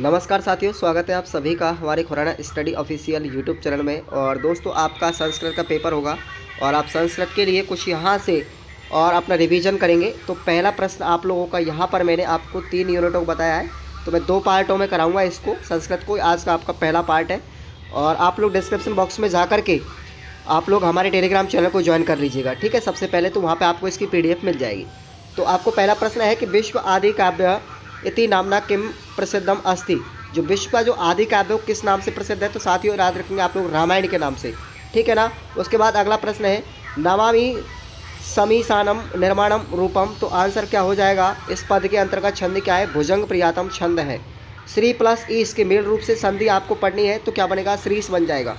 नमस्कार साथियों, स्वागत है आप सभी का हमारे Khurana study official YouTube channel में। और दोस्तों, आपका संस्कृत का पेपर होगा और आप संस्कृत के लिए कुछ यहाँ से और अपना रिवीजन करेंगे। तो पहला प्रश्न आप लोगों का यहाँ पर मैंने आपको 3 यूनिटों को बताया है, तो मैं 2 पार्टों में कराऊंगा इसको, संस्कृत को। आज का आपका पहला पार्ट है और आप लोग डिस्क्रिप्शन बॉक्स में जा कर के आप लोग हमारे टेलीग्राम चैनल को ज्वाइन कर लीजिएगा, ठीक है। सबसे पहले तो वहाँ पर आपको इसकी PDF मिल जाएगी। तो आपको पहला प्रश्न है कि विश्व आदि काव्य इति नामना किम प्रसिद्धम अस्ति। जो विश्व का जो आदि काव्य किस नाम से प्रसिद्ध है, तो साथियों याद रखेंगे आप लोग रामायण के नाम से, ठीक है ना। उसके बाद अगला प्रश्न है नमामि समीसानम निर्माणम रूपम। तो आंसर क्या हो जाएगा, इस पद के अंतर्गत छंद क्या है, भुजंग प्रियातम छंद है। श्री प्लस ई इसके मेल रूप से संधि आपको पढ़नी है, तो क्या बनेगा, श्रीस बन जाएगा,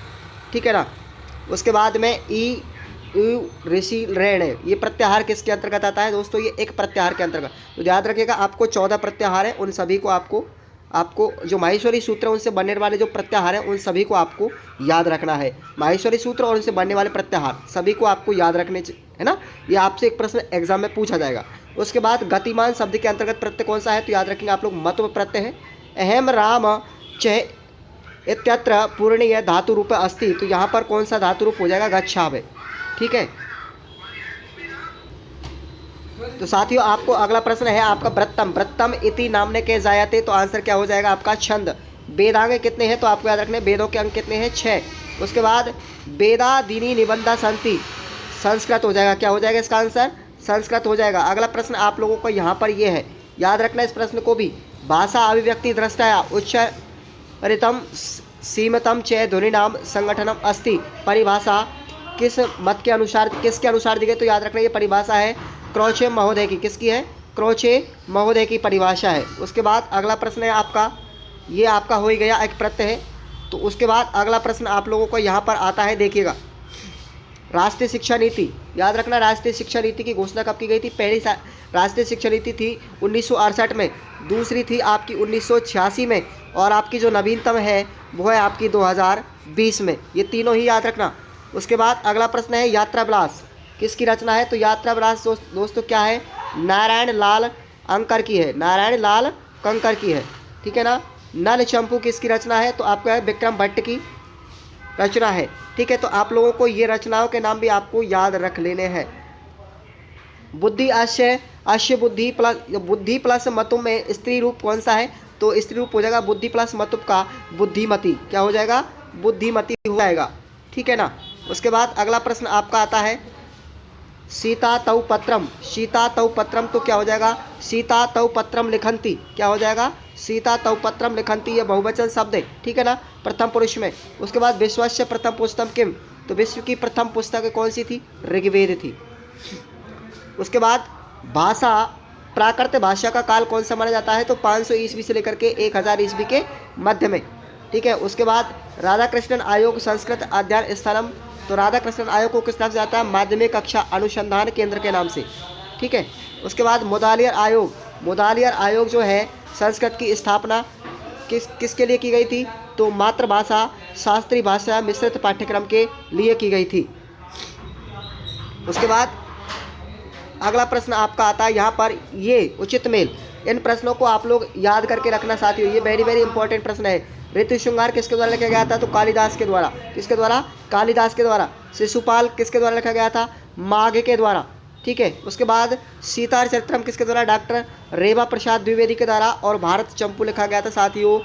ठीक है ना। उसके बाद में ई ऋषि ऋण है, ये प्रत्याहार किसके अंतर्गत आता है दोस्तों, ये एक प्रत्याहार के अंतर्गत। तो याद रखिएगा आपको 14 प्रत्याहार है, उन सभी को आपको जो माहेश्वरी सूत्र है उनसे बनने वाले जो प्रत्याहार हैं उन सभी को आपको याद रखना है। माहेश्वरी सूत्र और उनसे बनने वाले प्रत्याहार सभी को आपको याद रखने है ना। ये आपसे एक प्रश्न एग्जाम में पूछा जाएगा। उसके बाद गतिमान शब्द के अंतर्गत प्रत्यय कौन सा है, तो याद रखेंगे आप लोग महत्व प्रत्यय है। अहम राम चह इत्यत्र पूर्णीय धातु रूप अस्ति। तो यहाँ पर कौन सा धातु रूप हो जाएगा, गच्छावे, ठीक है। तो साथियों आपको अगला प्रश्न है आपका वृत्तम इति नामने के जायते। तो आंसर क्या हो जाएगा आपका छंद। वेदांग कितने हैं, तो आपको याद रखने वेदों के अंक कितने हैं, 6। उसके बाद वेदादीनी निबंधा संति, संस्कृत हो जाएगा, क्या हो जाएगा इसका आंसर, संस्कृत हो जाएगा। अगला प्रश्न आप लोगों को यहाँ पर ये है, याद रखना इस प्रश्न को भी। भाषा अभिव्यक्ति दृष्टया उच्चरितम सीमतम च ध्वनिनाम संगठनम अस्ति। परिभाषा किस मत के अनुसार, किसके अनुसार दी गई, तो याद रखना ये परिभाषा है क्रोचे महोदय की। किसकी है, क्रोचे महोदय की परिभाषा है। उसके बाद अगला प्रश्न है आपका, ये आपका हो ही गया, एक प्रत्यय है। तो उसके बाद अगला प्रश्न आप लोगों को यहाँ पर आता है, देखिएगा राष्ट्रीय शिक्षा नीति। याद रखना राष्ट्रीय शिक्षा नीति की घोषणा कब की गई थी, पहली राष्ट्रीय शिक्षा नीति थी 1968 में, दूसरी थी आपकी 1986 में, और आपकी जो नवीनतम है वो है आपकी 2020 में। ये तीनों ही याद रखना। उसके बाद अगला प्रश्न है यात्रा विलास किसकी रचना है, तो यात्रा विलास दोस्तों क्या है, नारायण लाल अंकर की है, नारायण लाल कंकर की है, ठीक है ना। नल चंपू किसकी रचना है, तो आपका है विक्रम भट्ट की रचना है, ठीक है। तो आप लोगों को ये रचनाओं के नाम भी आपको याद रख लेने हैं। बुद्धि अश्य बुद्धि प्लस मतुम में स्त्री रूप कौन सा है, तो स्त्री रूप हो जाएगा बुद्धि प्लस मतुम का बुद्धिमती, क्या हो जाएगा, बुद्धिमती हो जाएगा, ठीक है ना। उसके बाद अगला प्रश्न आपका आता है सीता तौ पत्रम, सीता तौ पत्रम, तो क्या हो जाएगा, सीता तौ पत्रम लिखंती, क्या हो जाएगा, सीता तौ पत्रम लिखंती। ये बहुवचन शब्द है, ठीक है ना, प्रथम पुरुष में। उसके बाद विश्वस्य प्रथम पुस्तकम किम, तो विश्व की प्रथम पुस्तक कौन सी थी, ऋग्वेद थी। उसके बाद भाषा, प्राकृत भाषा का काल कौन सा माना जाता है, तो 500 ईस्वी से लेकर के 1000 ईस्वी के मध्य में, ठीक है। उसके बाद राधा कृष्णन आयोग संस्कृत अध्ययन स्थानम, तो राधा कृष्णन आयोग को किस नाम से जाता है, माध्यमिक कक्षा अनुसंधान केंद्र के नाम से, ठीक है। उसके बाद मुदालियर आयोग, मुदालियर आयोग जो है संस्कृत की स्थापना किसके लिए की गई थी, तो मातृभाषा शास्त्रीय भाषा मिश्रित पाठ्यक्रम के लिए की गई थी। उसके बाद अगला प्रश्न आपका आता है यहाँ पर, ये उचित मेल। इन प्रश्नों को आप लोग याद करके रखना साथियों, ये वेरी वेरी इंपॉर्टेंट प्रश्न है। ऋतु श्रृंगार किसके द्वारा लिखा गया था, तो कालिदास के द्वारा, किसके द्वारा, कालिदास के द्वारा। शिशुपाल किसके द्वारा लिखा गया था, माघ के द्वारा, ठीक है। उसके बाद सीता चरित्रम किसके द्वारा, डॉक्टर रेवा प्रसाद द्विवेदी के द्वारा। और भारत चंपू लिखा गया था साथियों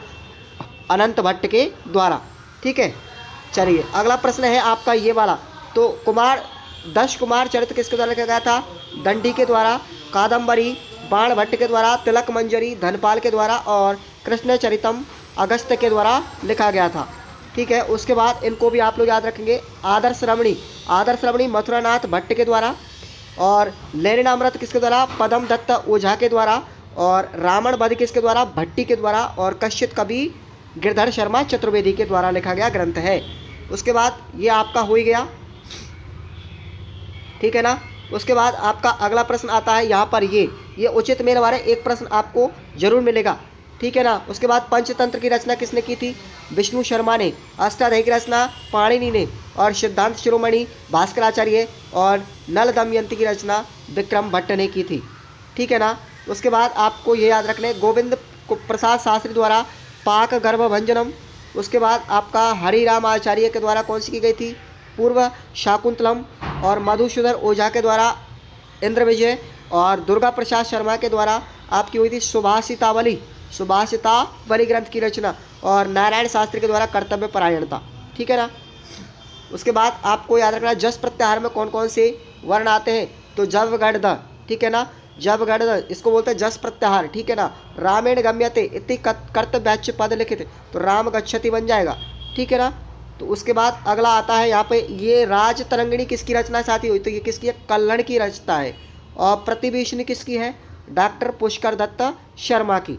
अनंत भट्ट के द्वारा, ठीक है। चलिए अगला प्रश्न है आपका ये वाला, तो कुमार 10 कुमार चरित्र किसके द्वारा लिखा गया था, दंडी के द्वारा, कादम्बरी बाण भट्ट के द्वारा, तिलक मंजरी धनपाल के द्वारा, और कृष्ण चरितम अगस्त के द्वारा लिखा गया था, ठीक है। उसके बाद इनको भी आप लोग याद रखेंगे। आदर्श रमणी मथुरानाथ भट्ट के द्वारा, और लैलिनामृत किसके द्वारा, पदम दत्त ओझा के द्वारा, और रावण वध किसके द्वारा, भट्टी के द्वारा, और कश्यप कवि गिरधर शर्मा चतुर्वेदी के द्वारा लिखा गया ग्रंथ है। उसके बाद ये आपका हो ही गया, ठीक है ना। उसके बाद आपका अगला प्रश्न आता है यहाँ पर, ये उचित मेल वाले एक प्रश्न आपको जरूर मिलेगा, ठीक है ना। उसके बाद पंचतंत्र की रचना किसने की थी, विष्णु शर्मा ने। अष्टाध्यायी की रचना पाणिनि ने, और सिद्धांत शिरोमणि भास्कराचार्य, और नल दमयंती की रचना विक्रम भट्ट ने की थी, ठीक है ना। उसके बाद आपको ये याद रखना है गोविंद प्रसाद शास्त्री द्वारा पाक गर्भ भंजनम। उसके बाद आपका हरिराम आचार्य के द्वारा कौन सी की गई थी? पूर्व शाकुंतलम। और मधुसूदन ओझा के द्वारा इंद्र विजय। और दुर्गा प्रसाद शर्मा के द्वारा आपकी हुई थी सुभाषितावली, सुभाषितावली ग्रंथ की रचना। और नारायण शास्त्री के द्वारा कर्तव्य परायणता। ठीक है ना। उसके बाद आपको याद रखना जस प्रत्याहार में कौन कौन से वर्ण आते हैं? तो जब गण द, ठीक है ना, जब गण द इसको बोलते हैं जस प्रत्याहार। ठीक है ना। रामेण गम्यते इति कर्तव्याच्य पद लिखित, तो राम गच्छति बन जाएगा। ठीक है ना। तो उसके बाद अगला आता है यहाँ पे, ये राज तरंगिणी किसकी रचना साथी हुई? तो ये किसकी है? कल्हड़ की रचना है। और प्रतिभीषणी किसकी है? डॉक्टर पुष्कर दत्त शर्मा की।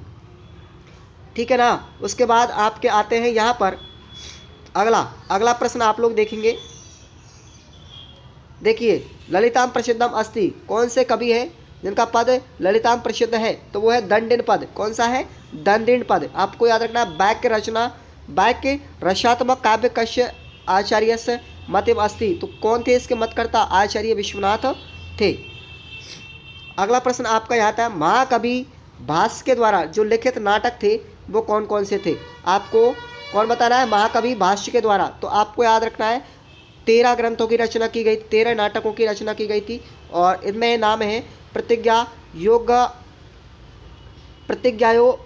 ठीक है ना। उसके बाद आपके आते हैं यहाँ पर अगला प्रश्न आप लोग देखेंगे। देखिए, ललिताम प्रसिद्धम अस्ति, कौन से कवि है जिनका पद ललिताम प्रसिद्ध है? तो वो है दंडिन पद। कौन सा है? दंडिन पद। आपको याद रखना वाक्य रचना, वाक्य रसात्मक काव्य कश्य आचार्य से मतिम अस्ति, तो कौन थे इसके मतकर्ता? आचार्य विश्वनाथ थे। अगला प्रश्न आपका यहाँ था, महाकवि भास के द्वारा जो लिखित नाटक थे वो कौन कौन से थे? आपको कौन बताना है? महाकवि भाष्य के द्वारा। तो आपको याद रखना है 13 ग्रंथों की रचना की गई, 13 नाटकों की रचना की गई थी। और इनमें नाम है प्रतिज्ञा योग, प्रतिज्ञायो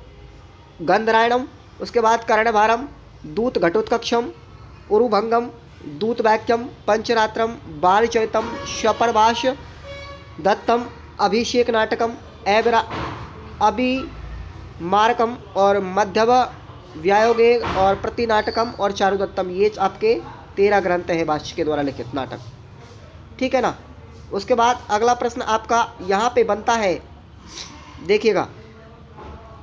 गंधरायणम। उसके बाद कर्णभारम, दूत घटोत्कक्षम, उरुभंगम, दूत वाक्यम, पंचरात्रम, बालचरितम, शपरभाष दत्तम, अभिषेक नाटकम, अभिमारकम और मध्यव व्यायोगे और प्रतिनाटकम और चारुदत्तम। ये आपके 13 ग्रंथ हैं भाष्य के द्वारा लिखित नाटक। ठीक है ना। उसके बाद अगला प्रश्न आपका यहाँ पे बनता है, देखिएगा।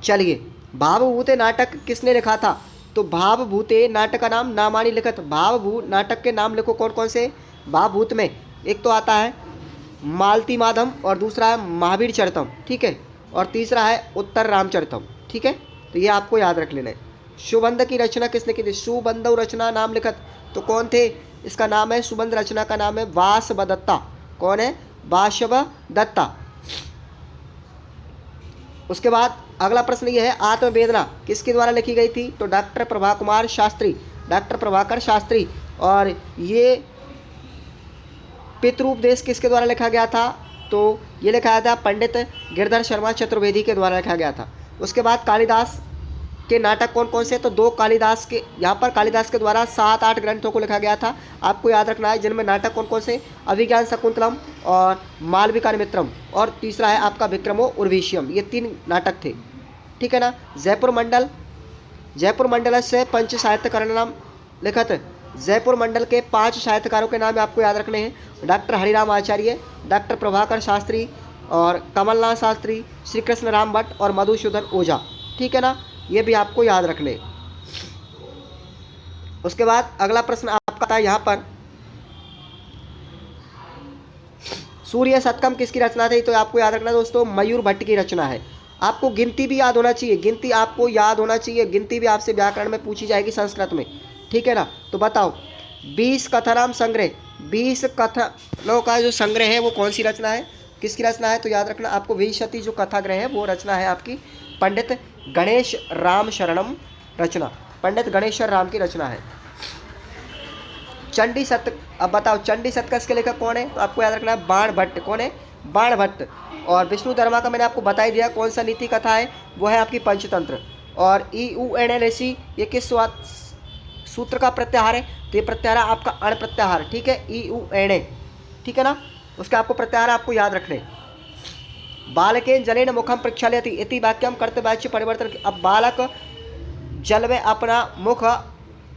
चलिए, भावभूते नाटक किसने लिखा था? तो भावभूते नाटक का नाम नामानी लिखत। भावभूत नाटक के नाम लिखो कौन कौन से? भावभूत में एक तो आता है मालती माधम, और दूसरा है महावीर चरितम। ठीक है। और तीसरा है उत्तर रामचरितम। ठीक है। तो ये आपको याद रख लेना है। सुबंध की रचना किसने की थी? सुबंध रचना नाम लिखत, तो कौन थे? इसका नाम है, सुबंध रचना का नाम है वासव दत्ता। कौन है? वासव दत्ता। उसके बाद अगला प्रश्न ये है, आत्मवेदना किसके द्वारा लिखी गई थी? तो डॉक्टर प्रभाकुमार शास्त्री, डॉक्टर प्रभाकर शास्त्री। और ये पितृपदेश किसके द्वारा लिखा गया था? तो ये लिखा गया था पंडित गिरधर शर्मा चतुर्वेदी के द्वारा लिखा गया था। उसके बाद कालिदास के नाटक कौन कौन से? तो 2 कालिदास के, यहाँ पर कालिदास के द्वारा 7-8 ग्रंथों को लिखा गया था। आपको याद रखना है जिनमें नाटक कौन कौन से? अभिज्ञान शकुंतलम और मालविका मित्रम, और तीसरा है आपका विक्रमो उर्विशियम। ये 3 नाटक थे। ठीक है ना। जयपुर मंडल से पंच साहित्यकार नाम लिखत। जयपुर मंडल के 5 साहित्यकारों के नाम आपको याद रखने हैं। डॉक्टर हरिराम आचार्य, डॉक्टर प्रभाकर शास्त्री और कमलनाथ शास्त्री, श्री कृष्ण राम भट्ट और मधुसूदन ओझा। ठीक है ना। ये भी आपको याद रखने। उसके बाद अगला प्रश्न आपका था यहाँ पर, सूर्य शतकम किसकी रचना थी? तो आपको याद रखना दोस्तों, मयूर भट्ट की रचना है। आपको गिनती भी याद होना चाहिए, गिनती आपको याद होना चाहिए। गिनती भी आपसे व्याकरण में पूछी जाएगी संस्कृत में। ठीक है ना। तो बताओ, 20 कथनाम संग्रह, 20 कथनों का जो संग्रह है वो कौन सी रचना है? किसकी रचना है? तो याद रखना आपको, विंशति जो कथाग्रह है वो रचना है आपकी पंडित गणेश राम शरणम रचना, पंडित गणेश्वर राम की रचना है। चंडी शतक, अब बताओ चंडी शतक के लेखक कौन है? तो आपको याद रखना है बाण भट्ट। कौन है? बाण भट्ट। और विष्णु धर्मा का मैंने आपको बता ही दिया कौन सा नीति कथा है, वो है आपकी पंचतंत्र। और EUNLAC ये किस सूत्र का प्रत्याहार है? तो ये प्रत्याहार है आपका अण प्रत्याहार। ठीक है, EUNA। ठीक है ना। उसके आपको प्रत्याहार आपको याद रखने। बालकेन जलेन मुखम प्रक्षाल्यति इति वाक्यम कर्तव्याच्य परिवर्तन। अब बालक जल में अपना मुख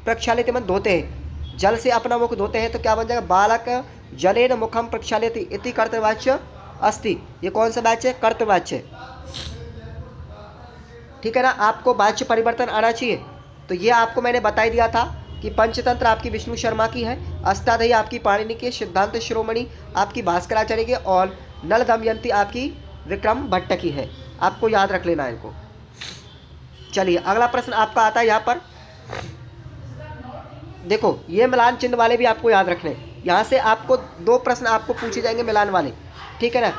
प्रक्षाल्यति में धोते हैं, जल से अपना मुख धोते हैं, तो क्या बन जाएगा? बालक जलेन मुखम प्रक्षाल्यति इति कर्तव्याच्य अस्ति। ये कौन सा वाच्य है? कर्तव्याच्य। ठीक है ना। आपको वाच्य परिवर्तन आना चाहिए। तो ये आपको मैंने बता ही दिया था कि पंचतंत्र आपकी विष्णु शर्मा की है, अष्टाध्यायी आपकी पाणिनि की, सिद्धांत शिरोमणि आपकी भास्कराचार्य की, और नल दमयंती आपकी विक्रम भट्ट की है। आपको याद रख लेना है इनको। चलिए, अगला प्रश्न आपका आता है यहाँ पर। देखो, ये मिलान चिन्ह वाले भी आपको याद रखने। यहाँ से आपको 2 प्रश्न आपको पूछे जाएंगे मिलान वाले। ठीक है ना।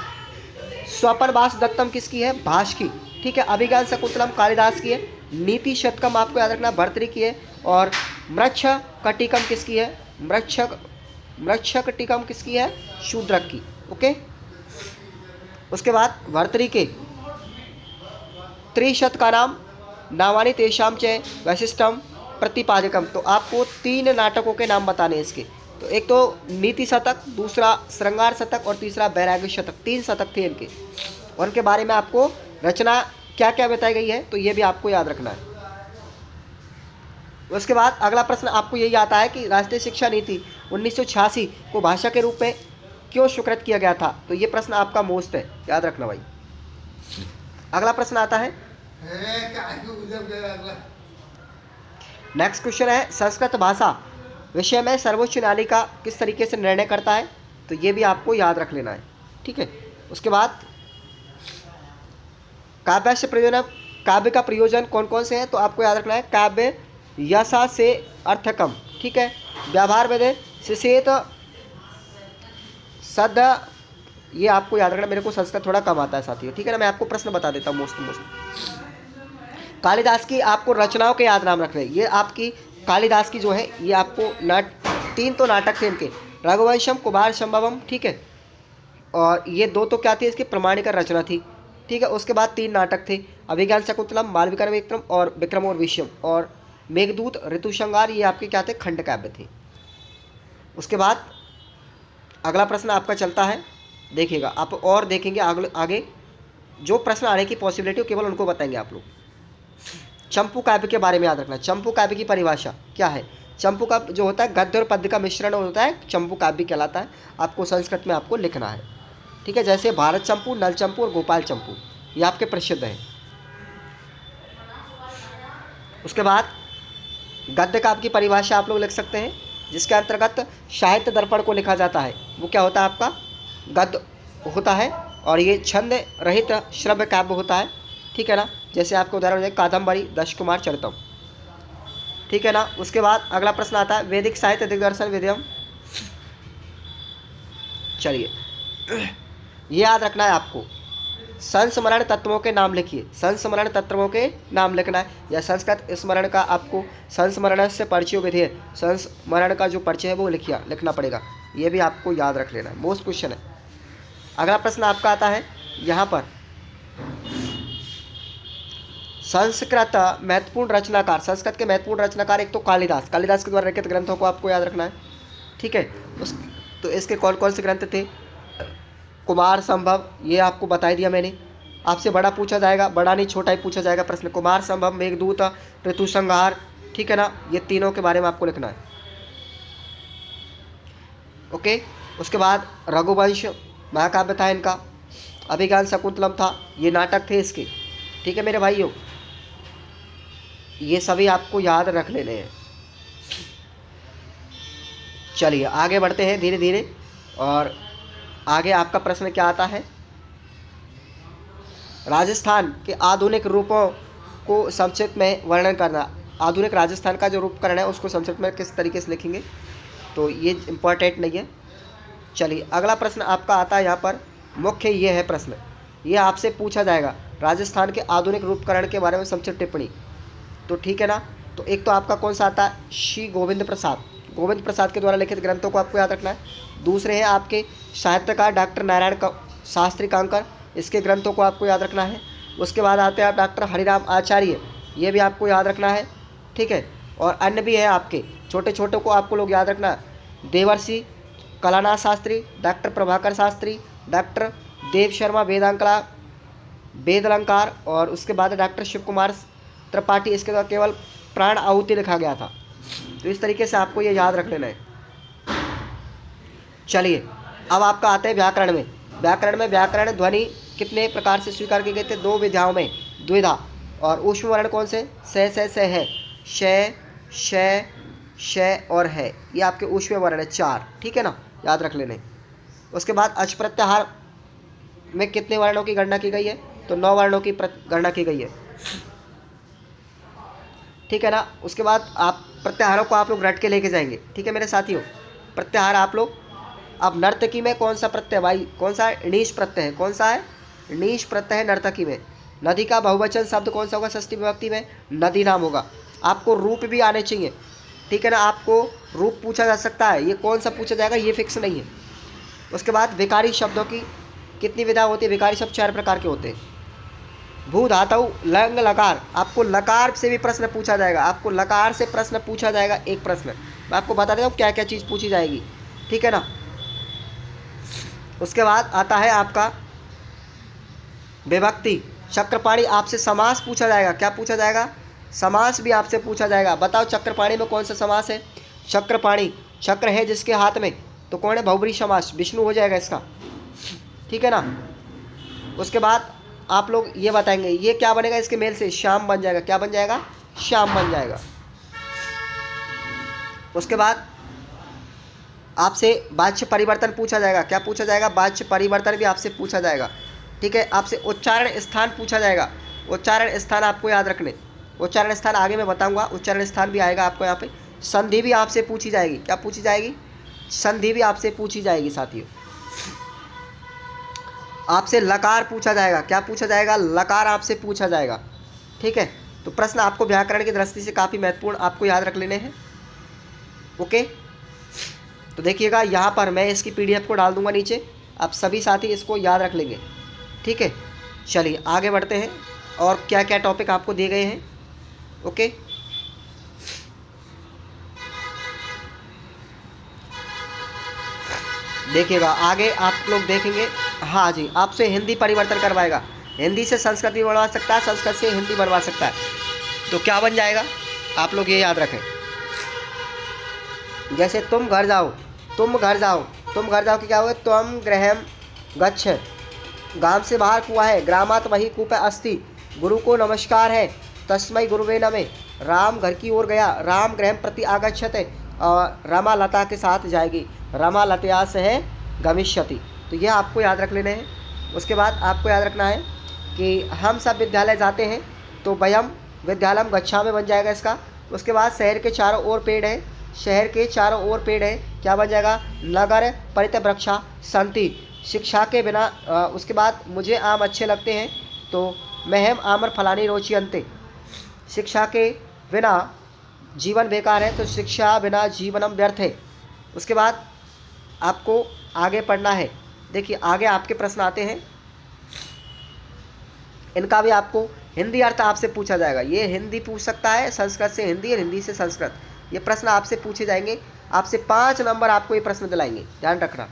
स्वपन वास दत्तम किसकी है? भाष की। ठीक है। अभिज्ञान शकुंतलम कालिदास की है। नीति शतकम आपको याद रखना भर्तृ की है, और मृक्ष कटिकम किसकी है, मृक्ष कटिकम किसकी है, शूद्रक की। ओके, उसके बाद भर्तृ के त्रिशत का नाम नामानि तेषाम च वैशिष्टम प्रतिपादकम। तो आपको 3 नाटकों के नाम बताने हैं इसके। तो एक तो नीति शतक, दूसरा श्रृंगार शतक और तीसरा वैराग्य शतक। 3 शतक थे इनके, और उनके बारे में आपको रचना क्या क्या बताई गई है तो ये भी आपको याद रखना है। उसके बाद अगला प्रश्न आपको यही आता है कि राष्ट्रीय शिक्षा नीति 1986 को भाषा के रूप में क्यों स्वीकृत किया गया था। तो ये प्रश्न आपका मोस्ट है, याद रखना भाई। अगला प्रश्न आता है, नेक्स्ट क्वेश्चन है, संस्कृत भाषा विषय में सर्वोच्च न्यायालय का किस तरीके से निर्णय करता है। तो ये भी आपको याद रख लेना है, ठीक है। उसके बाद काव्य से प्रयोजन, काव्य का प्रयोजन कौन कौन से हैं तो आपको याद रखना है, काव्य यशा से अर्थकम, ठीक है, व्यवहार वेदे शिशेत सद, ये आपको याद रखना। मेरे को संस्कृत थोड़ा कम आता है साथियों, ठीक है ना। मैं आपको प्रश्न बता देता हूँ मोस्ट। कालिदास की आपको रचनाओं के याद नाम रखने, ये आपकी कालिदास की जो है ये आपको 3 तो नाटक थे इनके, रघुवंशम, कुमार संभवम, ठीक है, और ये 2 तो क्या थी इसकी प्रमाणिका रचना थी, ठीक है। उसके बाद 3 नाटक थे, अभिज्ञान शकुंतलम, मालविका विक्रम और विक्रम और विषयम, और मेघदूत, ऋतुसंहार, ये आपके क्या थे, खंड काव्य थे। उसके बाद अगला प्रश्न आपका चलता है, देखिएगा आप और देखेंगे आगे जो प्रश्न आने की पॉसिबिलिटी हो केवल उनको बताएंगे आप लोग। चंपू काव्य के बारे में याद रखना, चंपू काव्य की परिभाषा क्या है। चंपू काव्य जो होता है गद्य और पद्य का मिश्रण होता है, चंपू काव्य कहलाता है। आपको संस्कृत में आपको लिखना है, ठीक है। जैसे भारत चंपू, नल चंपू और गोपाल चंपू, ये आपके प्रसिद्ध हैं। उसके बाद गद्य काव्य की परिभाषा आप लोग लिख सकते हैं, जिसके अंतर्गत साहित्य दर्पण को लिखा जाता है, वो क्या होता है आपका गद्य होता है, और ये छंद रहित श्रव्य काव्य होता है, ठीक है ना। जैसे आपको उदाहरण कादम्बरी, दशकुमार चरितम, ठीक है ना। उसके बाद अगला प्रश्न आता है, वैदिक साहित्य दिग्दर्शन विद्यम, चलिए ये याद रखना है आपको। संस्मरण तत्वों के नाम लिखिए, संस्मरण तत्वों के नाम लिखना है, या संस्कृत स्मरण का आपको संस्मरण से परिचय विधेय, संस्मरण का जो परिचय है वो लिखना पड़ेगा, ये भी आपको याद रख लेना है, मोस्ट क्वेश्चन है। अगला प्रश्न आपका आता है यहाँ पर, संस्कृत महत्वपूर्ण रचनाकार, संस्कृत के महत्वपूर्ण रचनाकार एक तो कालिदास, कालिदास के द्वारा रचित ग्रंथों को आपको याद रखना है, ठीक है। तो इसके कौन कौन से ग्रंथ थे, कुमार संभव, ये आपको बता दिया मैंने। आपसे बड़ा पूछा जाएगा, बड़ा नहीं छोटा ही पूछा जाएगा प्रश्न, कुमार संभव, मेघदूत, ऋतुसंहार, ठीक है ना, ये तीनों के बारे में आपको लिखना है, ओके। उसके बाद रघुवंश महाकाव्य था इनका, अभिज्ञान शकुंतलम था, ये नाटक थे इसके, ठीक है मेरे भाइयों, ये सभी आपको याद रख लेने हैं। चलिए आगे बढ़ते हैं धीरे धीरे, और आगे आपका प्रश्न क्या आता है, राजस्थान के आधुनिक रूपों को संक्षिप्त में वर्णन करना। आधुनिक राजस्थान का जो रूपकरण है उसको संक्षिप्त में किस तरीके से लिखेंगे, तो ये इम्पोर्टेंट नहीं है। चलिए अगला प्रश्न आपका आता है यहाँ पर, मुख्य ये है प्रश्न, ये आपसे पूछा जाएगा राजस्थान के आधुनिक रूपकरण के बारे में संक्षिप्त टिप्पणी, तो ठीक है ना। तो एक तो आपका कौन सा आता है, श्री गोविंद प्रसाद के द्वारा लिखित ग्रंथों को आपको याद रखना है। दूसरे हैं आपके साहित्यकार डॉक्टर नारायण शास्त्री कांकर, इसके ग्रंथों को आपको याद रखना है। उसके बाद आते हैं आप डॉक्टर हरिराम आचार्य, ये भी आपको याद रखना है, ठीक है। और अन्य भी हैं आपके छोटे छोटे को आपको लोग याद रखना, देवर्षि कलानाथ शास्त्री, डॉक्टर प्रभाकर शास्त्री, डॉक्टर देव शर्मा वेद अलंकार, और उसके बाद डॉक्टर शिव कुमार त्रिपाठी, इसके द्वारा केवल प्राण आहुति लिखा गया था। तो इस तरीके से आपको ये याद रख लेना है। चलिए अब आपका आता है व्याकरण में। व्याकरण ध्वनि कितने प्रकार से स्वीकार किए गए थे, 2 विधाओं में, द्विधा, और ऊष्म वर्ण कौन से, से है, श और है, ये आपके ऊष्म वर्ण है 4, ठीक है ना, याद रख लेने। उसके बाद अच प्रत्याहार में कितने वर्णों की गणना की गई है, तो 9 वर्णों की गणना की गई है, ठीक है ना। उसके बाद आप प्रत्याहारों को आप लोग रट के लेके जाएंगे, ठीक है मेरे साथियों। प्रत्याहार आप लोग, अब नर्तकी में कौन सा प्रत्यय भाई, कौन सा है, णीश प्रत्यय है, कौन सा है, णीश प्रत्यय है नर्तकी में, नदी का बहुवचन शब्द कौन सा होगा षष्ठी विभक्ति में? नदी नाम होगा। आपको रूप भी आने चाहिए, ठीक है ना, आपको रूप पूछा जा सकता है, ये कौन सा पूछा जाएगा ये फिक्स नहीं है। उसके बाद विकारी शब्दों की कितनी विधा होती है? विकारी शब्द 4 प्रकार के होते हैं। भू धातु लंग लकार, आपको लकार से भी प्रश्न पूछा जाएगा, आपको लकार से प्रश्न पूछा जाएगा। एक प्रश्न मैं आपको बता देता हूँ क्या क्या चीज़ पूछी जाएगी, ठीक है ना। उसके बाद आता है आपका विभक्ति। चक्रपाणी, आपसे समास पूछा जाएगा। क्या पूछा जाएगा? समास भी आपसे पूछा जाएगा। बताओ चक्रपाणी में कौन सा समास है? चक्रपाणी, चक्र है जिसके हाथ में, तो कौन है? बहुब्रीहि समास, विष्णु हो जाएगा इसका, ठीक है ना। उसके बाद आप लोग ये बताएंगे ये क्या बनेगा? इसके मेल से श्याम बन जाएगा। क्या बन जाएगा? श्याम बन जाएगा। उसके बाद आपसे वाच्य परिवर्तन पूछा जाएगा। क्या पूछा जाएगा? वाच्य परिवर्तन भी आपसे पूछा जाएगा, ठीक है। आपसे उच्चारण स्थान पूछा जाएगा। उच्चारण स्थान आपको याद रखने, उच्चारण स्थान आगे मैं बताऊंगा, उच्चारण स्थान भी आएगा आपको यहाँ पे। संधि भी आपसे पूछी जाएगी। क्या पूछी जाएगी? संधि भी आपसे पूछी जाएगी साथियों। आपसे लकार पूछा जाएगा। क्या पूछा जाएगा? लकार आपसे पूछा जाएगा, ठीक है। तो प्रश्न आपको व्याकरण की दृष्टि से काफ़ी महत्वपूर्ण आपको याद रख लेने हैं, ओके। तो देखिएगा यहाँ पर मैं इसकी PDF को डाल दूंगा नीचे, आप सभी साथी इसको याद रख लेंगे, ठीक है। चलिए आगे बढ़ते हैं और क्या क्या टॉपिक आपको दिए गए हैं, ओके। देखिएगा आगे आप लोग देखेंगे, हाँ जी, आपसे हिंदी परिवर्तन करवाएगा। हिंदी से संस्कृत भी बनवा सकता है, संस्कृत से हिंदी बनवा सकता है। तो क्या बन जाएगा आप लोग ये याद रखें। जैसे तुम घर जाओ, तुम घर जाओ, तुम घर जाओ कि क्या होगा? त्वम गृहम गच्छ, गांव से बाहर कुआं है, ग्रामात वही कूप अस्ति, गुरु को नमस्कार है, तस्मै गुरुवे नमः, राम घर की ओर गया, राम गृहम प्रति आगच्छते, और रमा लता के साथ जाएगी, रमा लतया से गमिष्यति। तो ये आपको याद रख लेने हैं। उसके बाद आपको याद रखना है कि हम सब विद्यालय जाते हैं, तो वयम विद्यालयम गच्छामि बन जाएगा इसका। उसके बाद शहर के चारों ओर पेड़ हैं, शहर के चारों ओर पेड़ हैं, क्या बन जाएगा? नगर परितवृक्षा सन्ति, शिक्षा के बिना उसके बाद मुझे आम अच्छे लगते हैं, तो महम आमर फलानी रोचियन्ते, शिक्षा के बिना जीवन बेकार है, तो शिक्षा बिना जीवनम व्यर्थ है। उसके बाद आपको आगे पढ़ना है। देखिए आगे आपके प्रश्न आते हैं, इनका भी आपको हिंदी अर्थ आपसे पूछा जाएगा। ये हिंदी पूछ सकता है, संस्कृत से हिंदी और हिंदी से संस्कृत, ये प्रश्न आपसे पूछे जाएंगे। आपसे 5 नंबर आपको ये प्रश्न दिलाएंगे, ध्यान रखना।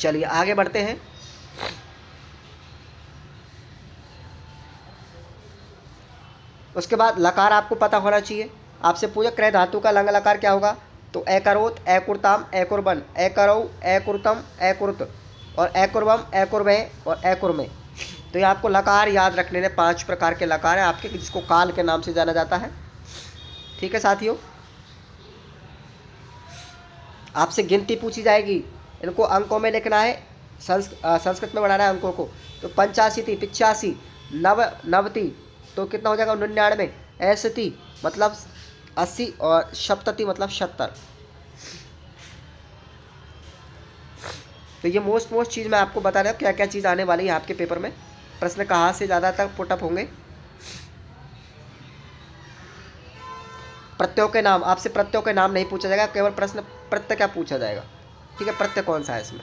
चलिए आगे बढ़ते हैं। उसके बाद लकार आपको पता होना चाहिए। आपसे पूछा क्रय धातु का लंग लकार क्या होगा? तो एकरोत, एकुरताम, एकुरबन, एकरौ, एकुरतम, एकुरत, और एकुरबम, एकुरबे और एकुरमे। तो ये आपको लकार याद रखने ने 5 प्रकार के लकार हैं आपके, जिसको काल के नाम से जाना जाता है, ठीक है साथियों। आपसे गिनती पूछी जाएगी, इनको अंकों में लिखना है, संस्कृत में बढ़ाना है अंकों को। तो 85 थी, 85, नवती, तो कितना हो जाएगा? 99, ऐसती मतलब 80, और सप्तति मतलब 70। तो ये मोस्ट चीज़ मैं आपको बता रहा हूँ क्या क्या चीज़ आने वाली है आपके पेपर में। प्रश्न कहाँ से ज़्यादातर पुटअप होंगे? प्रत्ययों के नाम, आपसे प्रत्ययों के नाम नहीं पूछा जाएगा, केवल प्रश्न प्रत्यय क्या पूछा जाएगा, ठीक है। प्रत्यय कौन सा है इसमें?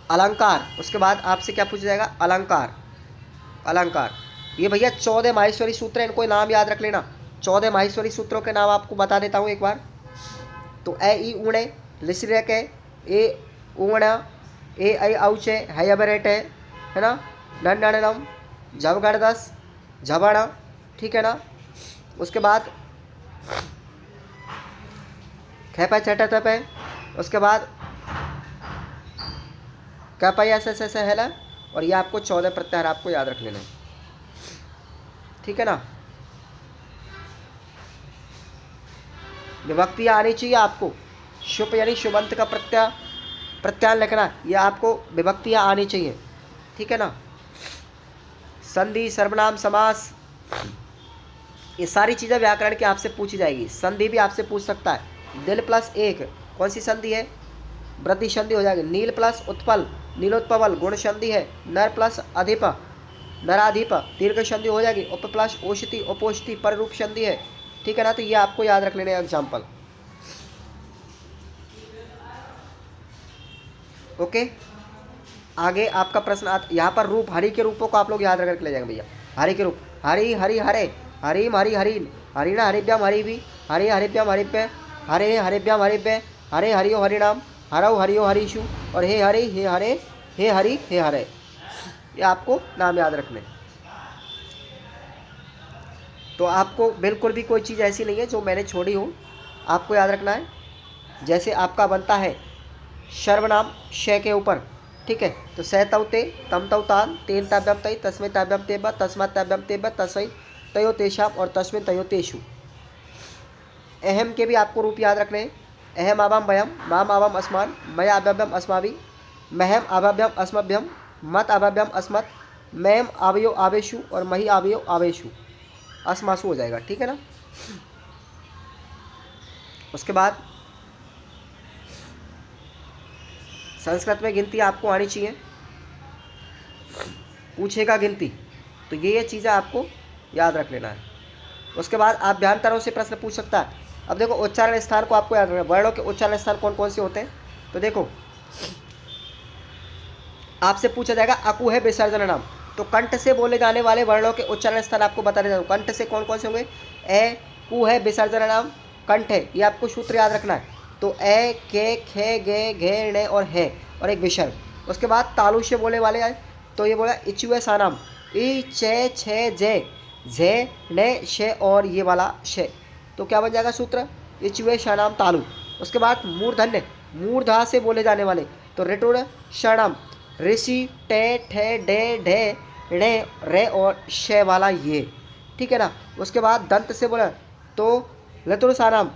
अलंकार, उसके बाद आपसे क्या पूछा जाएगा? अलंकार। अलंकार ये भैया 14 माहेश्वरी सूत्र है, इनको नाम याद रख लेना। 14 माहेश्वरी सूत्रों के नाम आपको बता देता हूँ एक बार। तो ए ई ऊणे, लिसरे के, ए ऊणा, ए ऐ औचे, है बरेट है ना, नम, जबगरदस, झबड़ा, ठीक है ना। उसके बाद खेपे छठे तपे, उसके बाद कैपा ऐसे है ना। और ये आपको 14 प्रत्याहार आपको याद रख लेना है, ठीक है ना। विभक्तियाँ आनी चाहिए आपको, शुभ यानी शुभंत का प्रत्याहार लिखना, ये आपको विभक्तियाँ आनी चाहिए, ठीक है ना। संधि, सर्वनाम, समास, ये सारी चीज़ें व्याकरण की आपसे पूछी जाएगी। संधि भी आपसे पूछ सकता है। दिल प्लस एक, कौन सी संधि है? वृद्धि संधि हो जाएगी। नील प्लस उत्पल, नीलोत्पवल गुण संधि है, नर प्लस अधिप नराधिप दीर्घ संधि हो जाएगी, उप प्लस ओषधि उपोषधि पर रूप संधि है, ठीक है ना। तो ये आपको याद रख लेने एग्जाम्पल। ओके, आगे आपका प्रश्न यहाँ पर रूप हरि के रूपों को आप लोग याद रख ले जाएंगे भैया। हरि के रूप हरि हरि हरे हरिम हरि हरिन हरिणा हरिभ्याम हरिभि हरे हरिभ्याम हरिभ्य हरे हरिभ्याम हरिभ्य हरे हरिओ हरिणाम हरौ हरिओ हरीषु और हे हरि हे हरे हे हरि हे हरे। ये आपको नाम याद रखने। तो आपको बिल्कुल भी कोई चीज़ ऐसी नहीं है जो मैंने छोड़ी हो, आपको याद रखना है। जैसे आपका बनता है सर्वनाम श के ऊपर, ठीक है। तो स तौ ते तम तौ तान तेन ताभ्यम तई तस्मै ताभ्यम तेब तस्मात् ताभ्यम तेब तस्मै तयो तेषाम और तस्मिन् तयो तेषु। अहम के भी आपको रूप याद रखने हैं। अहम आवाम वयम माम आवाम अस्मान मया आभ्यम अस्माभि महम आभ्यम अस्मभ्यम मत आभ्यम अस्मत् मैम आवयो आवेशु और मही आवयो आवेशु अस्मासु हो जाएगा, ठीक है ना। उसके बाद संस्कृत में गिनती आपको आनी चाहिए, पूछेगा गिनती, तो ये चीज़ें आपको याद रख लेना है। उसके बाद अभ्यंतरों से प्रश्न पूछ सकता है। अब देखो उच्चारण स्थान को आपको याद रखना है। वर्णों के उच्चारण स्थान कौन कौन से होते हैं, तो देखो आपसे पूछा जाएगा अकु है विसर्जन नाम, तो कंठ से बोले जाने वाले वर्णों के उच्चारण स्थान आपको बता देता हूँ। कंठ से कौन कौन से होंगे, ए कु है विसर्जन नाम कंठ है, ये आपको सूत्र याद रखना है। तो ए के खे गे घे णे और है और एक विसर्ग। उसके बाद तालु से बोले वाले आए, तो ये बोला इचुए सानाम ई चे छे जे झे ने शे और ये वाला शे, तो क्या बन जाएगा सूत्र इचुए शानाम तालु। उसके बाद मूर्धन्य मूर्धा से बोले जाने वाले, तो ऋटुर शरणम ऋषि टे ठे डे ढे णे रे और शे वाला ये, ठीक है ना। उसके बाद दंत से बोला तो लतुल सानाम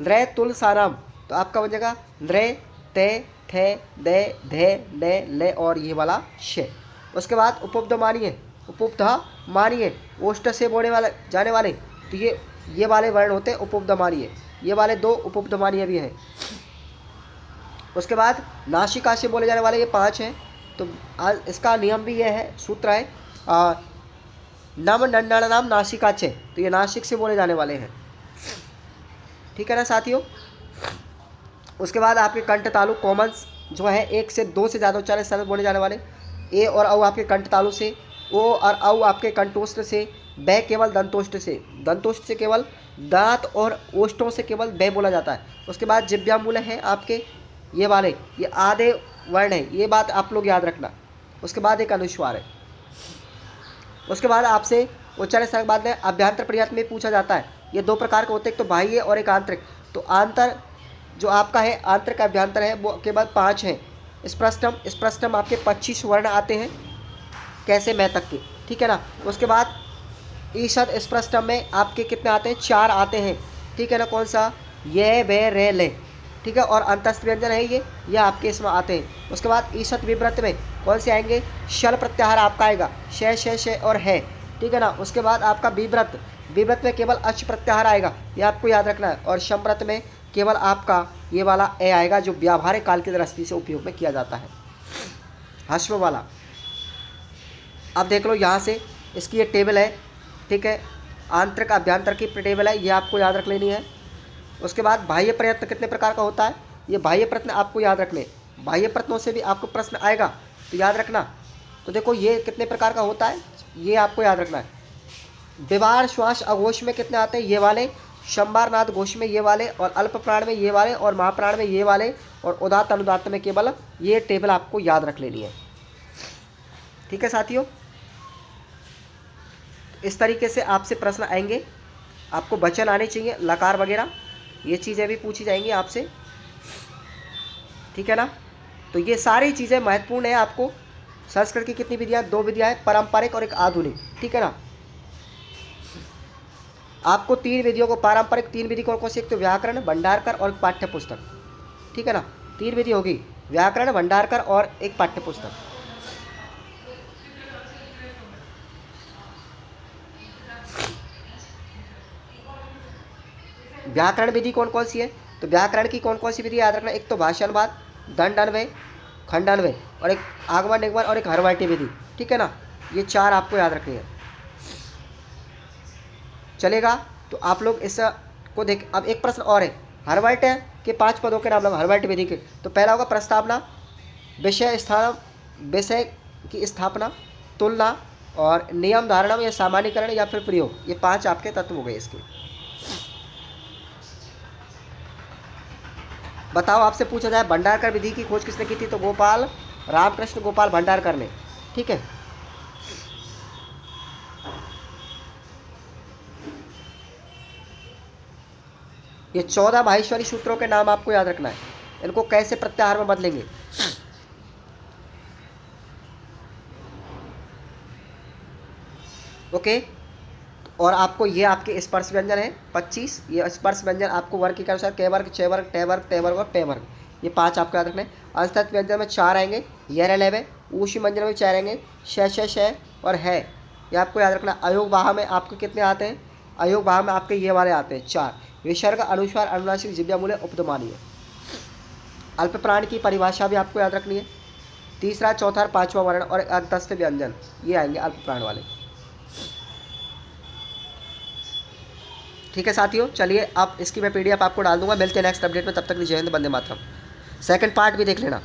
नृ तुल सानाम, तो आपका बन जाएगा नृ ते थे दे धे ने ले और ये वाला शे। उसके बाद उपब्ध मानिए उपब्ध मानिए ओष्ठ से बोले वाले जाने वाले, तो ये वाले वर्ण होते हैं उपब्ध मानिए, ये वाले दो उपब्ध मानिए भी हैं। उसके बाद नासिका से बोले जाने वाले ये 5 हैं। तो इसका नियम भी ये है, सूत्र है नम नन्नड़ नाम नासिका चे, तो ये नासिक से बोले जाने वाले हैं, ठीक है ना साथियों। उसके बाद आपके कंठ तालु कॉमन्स जो है 1 से 2 से ज़्यादा उच्चारण स्थान बोले जाने वाले, ए और औ आपके कंठ तालु से, ओ और औ आपके कंठोष्ठ से, बै केवल दंतोष्ठ से, दंतोष्ठ से केवल दांत और ओष्ठों से केवल बै बोला जाता है। उसके बाद जिह्वामूल है आपके ये वाले, ये आधे वर्ण है, ये बात आप लोग याद रखना। उसके बाद एक अनुस्वार है। उसके बाद आपसे उच्चारण स्थान के बाद में अभ्यंतर पर्याप्त में पूछा जाता है। ये 2 प्रकार के होते हैं, एक तो बाह्य और एक आंतरिक। तो आंतर जो आपका है आंतरिक अभ्यंतर है वो केवल 5 हैं। स्पष्टम आपके 25 वर्ण आते हैं कैसे मैं तक के, ठीक है ना। उसके बाद ईषद स्पष्टम में आपके कितने आते हैं, 4 आते हैं, ठीक है ना। कौन सा, ये वे रे ले, ठीक है। और अंतस्थ व्यंजन है ये आपके इसमें आते हैं। उसके बाद ईषद विव्रत में कौन से आएंगे, शल प्रत्याहार आपका आएगा शे और है, ठीक है ना। उसके बाद आपका विव्रत में केवल अच प्रत्याहार आएगा, ये आपको याद रखना है। और संव्रत में केवल आपका ये वाला ए आएगा जो व्यावहारिक काल की दृष्टि से उपयोग में किया जाता है, हस्व वाला। अब देख लो यहाँ से इसकी ये टेबल है, ठीक है, आंतरिक अभ्यंतर की टेबल है, ये आपको याद रख लेनी है। उसके बाद बाह्य प्रयत्न कितने प्रकार का होता है, ये बाह्य प्रयत्न आपको याद रखने, बाह्य प्रयत्नों से भी आपको प्रश्न आएगा तो याद रखना। तो देखो ये कितने प्रकार का होता है, ये आपको याद रखना है। विवार श्वास अघोष में कितने आते हैं, ये वाले, शंबारनाथ घोष में ये वाले, और अल्प प्राण में ये वाले, और महाप्राण में ये वाले, और उदात्त अनुदात्त में केवल ये टेबल आपको याद रख लेनी है, ठीक है साथियों। इस तरीके से आपसे प्रश्न आएंगे, आपको वचन आने चाहिए, लकार वगैरह ये चीज़ें भी पूछी जाएंगी आपसे, ठीक है ना। तो ये सारी चीज़ें महत्वपूर्ण है आपको। संस्कृत की कितनी विधियाँ, 2 विधियाँ हैं, पारंपरिक और एक आधुनिक, ठीक है ना। आपको 3 विधियों को, पारंपरिक 3 विधि कौन कौन सी, एक तो व्याकरण, भंडारकर और पाठ्य पुस्तक, ठीक है ना। 3 विधि होगी, व्याकरण, भंडारकर और एक पाठ्य पुस्तक। व्याकरण विधि कौन कौन सी है, तो व्याकरण की कौन कौन सी विधि याद रखना, एक तो भाषणवाद, दंड अन्वय, खंडान्वय और एक आगमन निगमन और एक हरवाटी विधि, ठीक है ना। ये 4 आपको याद रखनी है, चलेगा। तो आप लोग इस को देख। अब एक प्रश्न और है, हरवाइट के 5 पदों के नाम लगा, हरवाइट विधि के। तो पहला होगा प्रस्तावना, विषय की स्थापना, तुलना और नियम धारणा या सामान्यकरण या फिर प्रयोग। ये 5 आपके तत्व हो गए इसके। बताओ, आपसे पूछा जाए भंडारकर विधि की खोज किसने की थी, तो गोपाल रामकृष्ण गोपाल भंडारकर ने, ठीक है। ये 14 माहेश्वरी सूत्रों के नाम आपको याद रखना है, इनको कैसे प्रत्याहार में बदलेंगे। ओके। और आपको ये आपके स्पर्श व्यंजन है 25, ये स्पर्श व्यंजन आपको वर्ग के अनुसार क वर्ग, च वर्ग, ट वर्ग, ते वर्ग और पे वर्ग, ये 5 आपको याद रखना है। अंशतत्व व्यंजन में 4 आएंगे, यर लेवे। ऊष्म व्यंजन में 4 आएंगे, श और है, ये आपको याद रखना। अयोग वाह में आपको कितने आते हैं, अयोग वाह में आपके ये वाले आते हैं 4। विसर्ग, अनुस्वार, अनुनासिक, जिह्वा मूल्य, उपधमानीय। अल्प प्राण की परिभाषा भी आपको याद रखनी है। तीसरा, चौथा और 5वां वर्ण और अंतस्थ व्यंजन, ये आएंगे अल्प प्राण वाले, ठीक है साथियों। चलिए, अब इसकी मैं PDF आपको डाल दूंगा। मिलते हैं नेक्स्ट अपडेट में, तब तक जय हिंद, वंदे मातरम। सेकंड पार्ट भी देख लेना।